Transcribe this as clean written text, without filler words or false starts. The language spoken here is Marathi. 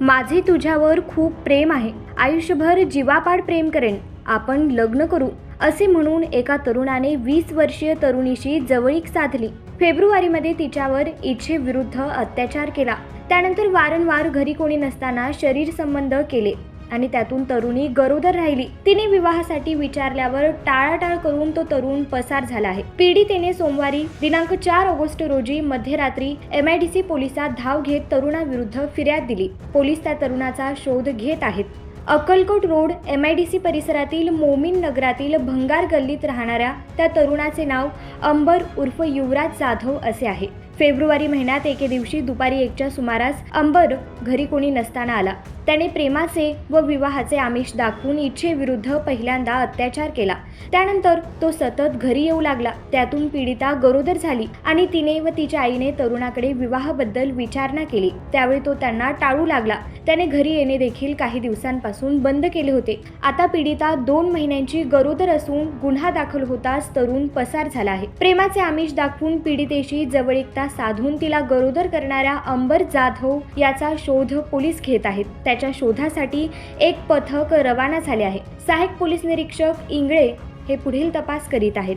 माझे तुझ्यावर खूप प्रेम आहे, आयुष्यभर जीवापाड प्रेम करेन, आपण लग्न करू असे म्हणून एका तरुणाने 20 वर्षीय तरुणीशी जवळीक साधली. फेब्रुवारीमध्ये तिच्यावर इच्छेविरुद्ध अत्याचार केला. त्यानंतर वारंवार घरी कोणी नसताना शरीर संबंध केले आणि त्यातून तरुणी गरोदर राहिली. तिने विवाहासाठी विचारल्यावर टाळाटाळ करून तो तरुण पसार झाला आहे. पीडितेने सोमवारी दिनांक 4 ऑगस्ट रोजी मध्यरात्री MIDC पोलिसात धाव घेत तरुणाविरुद्ध फिर्याद दिली. पोलीस त्या तरुणाचा शोध घेत आहेत. अक्कलकोट रोड MIDC परिसरातील मोमीन नगरातील भंगार गल्लीत राहणाऱ्या त्या तरुणाचे नाव अंबर उर्फ युवराज जाधव असे आहे. फेब्रुवारी महिन्यात एके दिवशी दुपारी 1च्या सुमारास अंबर घरी कोणी नसताना आला. त्याने प्रेमाचे व विवाहाचे आमिष दाखवून इच्छेविरुद्ध पहिल्यांदा अत्याचार केला. त्यानंतर तो सतत घरी येऊ लागला. त्यातून पीडिता गरोदर झाली आणि तिने व तिच्या आईने तरुणाकडे विवाहाबद्दल विचारणा केली. त्यावेळी तो त्यांना टाळू लागला. त्याने घरी येणे देखील काही दिवसांपासून बंद केले होते. आता पीडिता 2 महिन्यांची गरोदर असून गुन्हा दाखल होताच तरुण पसार झाला आहे. प्रेमाचे आमिष दाखवून पीडितेशी जवळीकता साधून तिला गरोदर करणाऱ्या अंबर जाधव याचा शोध पोलीस घेत आहेत. त्याच्या शोधासाठी एक पथक रवाना झाले आहे. सहाय्यक पोलीस निरीक्षक इंगळे हे पुढील तपास करीत आहेत.